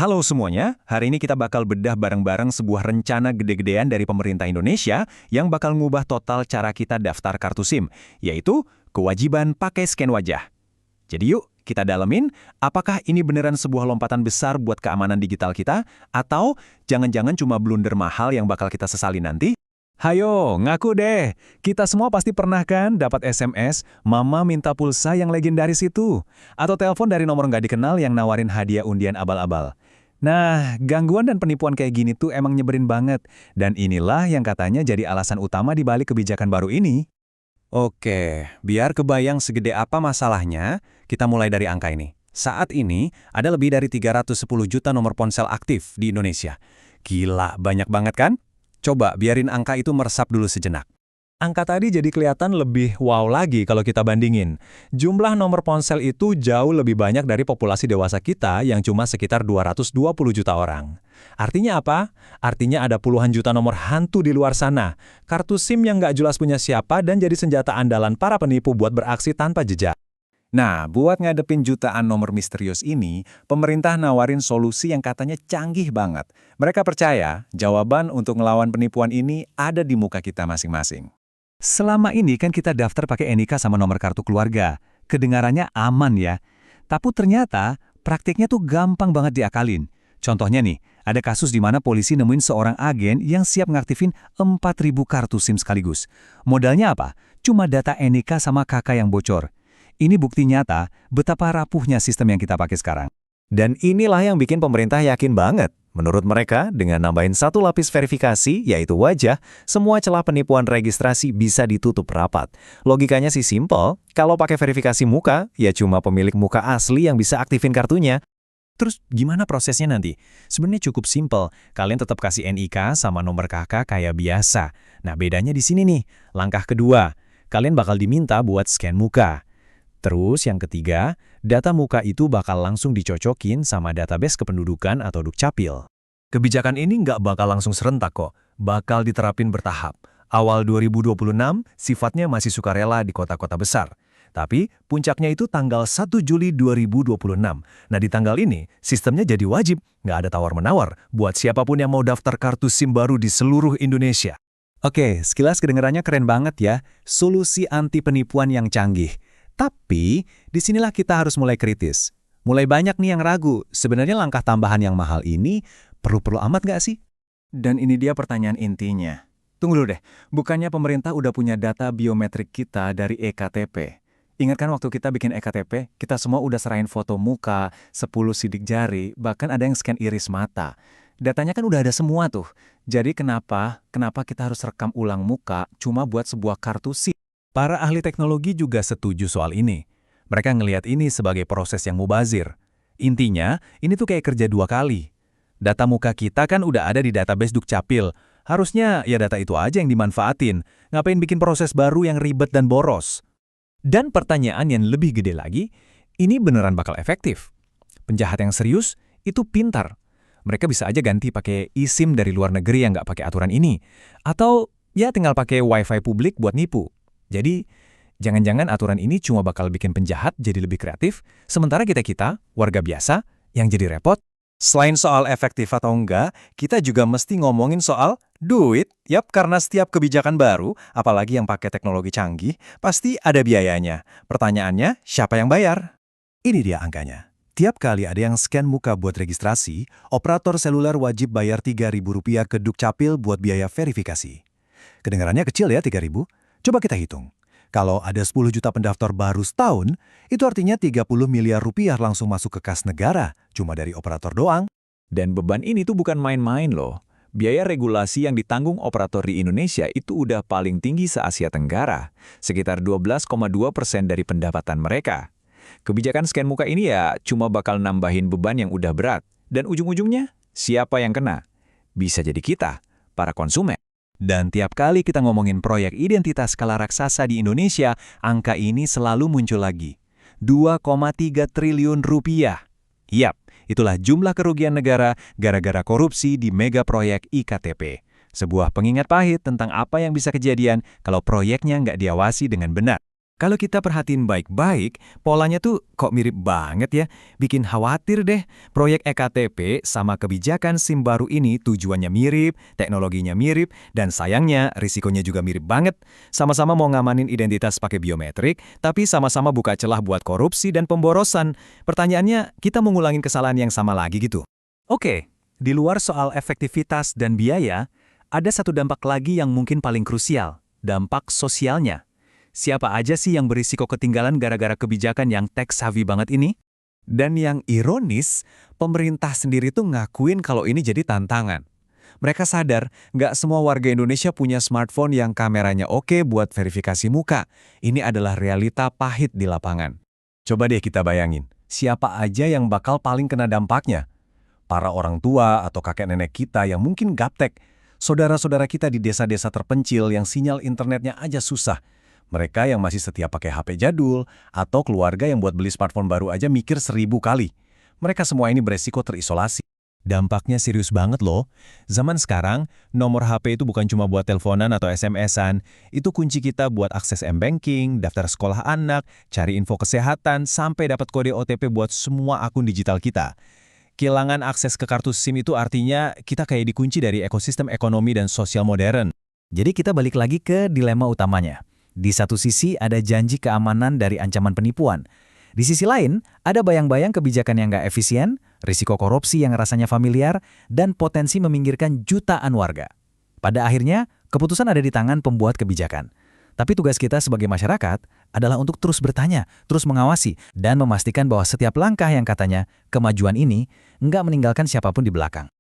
Halo semuanya, hari ini kita bakal bedah bareng-bareng sebuah rencana gede-gedean dari pemerintah Indonesia yang bakal ngubah total cara kita daftar kartu SIM, yaitu kewajiban pakai scan wajah. Jadi yuk, kita dalemin, apakah ini beneran sebuah lompatan besar buat keamanan digital kita, atau jangan-jangan cuma blunder mahal yang bakal kita sesali nanti? Hayo, ngaku deh. Kita semua pasti pernah kan dapat SMS, mama minta pulsa yang legendaris itu. Atau telepon dari nomor nggak dikenal yang nawarin hadiah undian abal-abal. Nah, gangguan dan penipuan kayak gini tuh emang nyeberin banget. Dan inilah yang katanya jadi alasan utama di balik kebijakan baru ini. Oke, biar kebayang segede apa masalahnya, kita mulai dari angka ini. Saat ini, ada lebih dari 310 juta nomor ponsel aktif di Indonesia. Gila, banyak banget kan? Coba biarin angka itu meresap dulu sejenak. Angka tadi jadi kelihatan lebih wow lagi kalau kita bandingin. Jumlah nomor ponsel itu jauh lebih banyak dari populasi dewasa kita yang cuma sekitar 220 juta orang. Artinya apa? Artinya ada puluhan juta nomor hantu di luar sana. Kartu SIM yang nggak jelas punya siapa dan jadi senjata andalan para penipu buat beraksi tanpa jejak. Nah, buat ngadepin jutaan nomor misterius ini, pemerintah nawarin solusi yang katanya canggih banget. Mereka percaya jawaban untuk ngelawan penipuan ini ada di muka kita masing-masing. Selama ini kan kita daftar pakai NIK sama nomor kartu keluarga. Kedengarannya aman ya. Tapi ternyata praktiknya tuh gampang banget diakalin. Contohnya nih, ada kasus di mana polisi nemuin seorang agen yang siap ngaktifin 4.000 kartu SIM sekaligus. Modalnya apa? Cuma data NIK sama KK yang bocor. Ini bukti nyata betapa rapuhnya sistem yang kita pakai sekarang. Dan inilah yang bikin pemerintah yakin banget. Menurut mereka, dengan nambahin satu lapis verifikasi, yaitu wajah, semua celah penipuan registrasi bisa ditutup rapat. Logikanya sih simpel, kalau pakai verifikasi muka, ya cuma pemilik muka asli yang bisa aktifin kartunya. Terus gimana prosesnya nanti? Sebenarnya cukup simpel, kalian tetap kasih NIK sama nomor KK kayak biasa. Nah bedanya di sini nih, langkah kedua, kalian bakal diminta buat scan muka. Terus yang ketiga, data muka itu bakal langsung dicocokin sama database kependudukan atau Dukcapil. Kebijakan ini nggak bakal langsung serentak kok, bakal diterapin bertahap. Awal 2026 sifatnya masih sukarela di kota-kota besar. Tapi puncaknya itu tanggal 1 Juli 2026. Nah di tanggal ini, sistemnya jadi wajib, nggak ada tawar-menawar buat siapapun yang mau daftar kartu SIM baru di seluruh Indonesia. Oke, sekilas kedengarannya keren banget ya, solusi anti penipuan yang canggih. Tapi, disinilah kita harus mulai kritis. Mulai banyak nih yang ragu, sebenarnya langkah tambahan yang mahal ini perlu-perlu amat nggak sih? Dan ini dia pertanyaan intinya. Tunggu dulu deh, bukannya pemerintah udah punya data biometrik kita dari EKTP? Ingat kan waktu kita bikin EKTP, kita semua udah serahin foto muka, 10 sidik jari, bahkan ada yang scan iris mata. Datanya kan udah ada semua tuh. Jadi kenapa kita harus rekam ulang muka cuma buat sebuah kartu SIM? Para ahli teknologi juga setuju soal ini. Mereka ngelihat ini sebagai proses yang mubazir. Intinya, ini tuh kayak kerja dua kali. Data muka kita kan udah ada di database Dukcapil. Harusnya ya data itu aja yang dimanfaatin. Ngapain bikin proses baru yang ribet dan boros? Dan pertanyaan yang lebih gede lagi, ini beneran bakal efektif? Penjahat yang serius itu pintar. Mereka bisa aja ganti pakai eSIM dari luar negeri yang nggak pakai aturan ini. Atau ya tinggal pakai WiFi publik buat nipu. Jadi, jangan-jangan aturan ini cuma bakal bikin penjahat jadi lebih kreatif, sementara kita, warga biasa, yang jadi repot. Selain soal efektif atau enggak, kita juga mesti ngomongin soal duit. Yap, karena setiap kebijakan baru, apalagi yang pakai teknologi canggih, pasti ada biayanya. Pertanyaannya, siapa yang bayar? Ini dia angkanya. Tiap kali ada yang scan muka buat registrasi, operator seluler wajib bayar Rp3.000 ke Dukcapil buat biaya verifikasi. Kedengarannya kecil ya 3.000? Coba kita hitung. Kalau ada 10 juta pendaftar baru setahun, itu artinya 30 miliar rupiah langsung masuk ke kas negara, cuma dari operator doang. Dan beban ini tuh bukan main-main loh. Biaya regulasi yang ditanggung operator di Indonesia itu udah paling tinggi se-Asia Tenggara, sekitar 12,2% dari pendapatan mereka. Kebijakan scan muka ini ya cuma bakal nambahin beban yang udah berat. Dan ujung-ujungnya, siapa yang kena? Bisa jadi kita, para konsumen. Dan tiap kali kita ngomongin proyek identitas skala raksasa di Indonesia, angka ini selalu muncul lagi. 2,3 triliun rupiah. Yap, itulah jumlah kerugian negara gara-gara korupsi di mega proyek IKTP. Sebuah pengingat pahit tentang apa yang bisa kejadian kalau proyeknya nggak diawasi dengan benar. Kalau kita perhatiin baik-baik, polanya tuh kok mirip banget ya. Bikin khawatir deh. Proyek EKTP sama kebijakan SIM baru ini tujuannya mirip, teknologinya mirip, dan sayangnya risikonya juga mirip banget. Sama-sama mau ngamanin identitas pakai biometrik, tapi sama-sama buka celah buat korupsi dan pemborosan. Pertanyaannya, kita mau ngulangin kesalahan yang sama lagi gitu. Oke, di luar soal efektivitas dan biaya, ada satu dampak lagi yang mungkin paling krusial, dampak sosialnya. Siapa aja sih yang berisiko ketinggalan gara-gara kebijakan yang tech-savvy banget ini? Dan yang ironis, pemerintah sendiri tuh ngakuin kalau ini jadi tantangan. Mereka sadar, nggak semua warga Indonesia punya smartphone yang kameranya oke buat verifikasi muka. Ini adalah realita pahit di lapangan. Coba deh kita bayangin, siapa aja yang bakal paling kena dampaknya? Para orang tua atau kakek nenek kita yang mungkin gaptek, saudara-saudara kita di desa-desa terpencil yang sinyal internetnya aja susah, mereka yang masih setia pakai HP jadul, atau keluarga yang buat beli smartphone baru aja mikir 1000 kali. Mereka semua ini beresiko terisolasi. Dampaknya serius banget loh. Zaman sekarang, nomor HP itu bukan cuma buat teleponan atau SMS-an. Itu kunci kita buat akses M-Banking, daftar sekolah anak, cari info kesehatan, sampai dapat kode OTP buat semua akun digital kita. Kehilangan akses ke kartu SIM itu artinya kita kayak dikunci dari ekosistem ekonomi dan sosial modern. Jadi kita balik lagi ke dilema utamanya. Di satu sisi ada janji keamanan dari ancaman penipuan. Di sisi lain, ada bayang-bayang kebijakan yang nggak efisien, risiko korupsi yang rasanya familiar, dan potensi meminggirkan jutaan warga. Pada akhirnya, keputusan ada di tangan pembuat kebijakan. Tapi tugas kita sebagai masyarakat adalah untuk terus bertanya, terus mengawasi, dan memastikan bahwa setiap langkah yang katanya kemajuan ini nggak meninggalkan siapapun di belakang.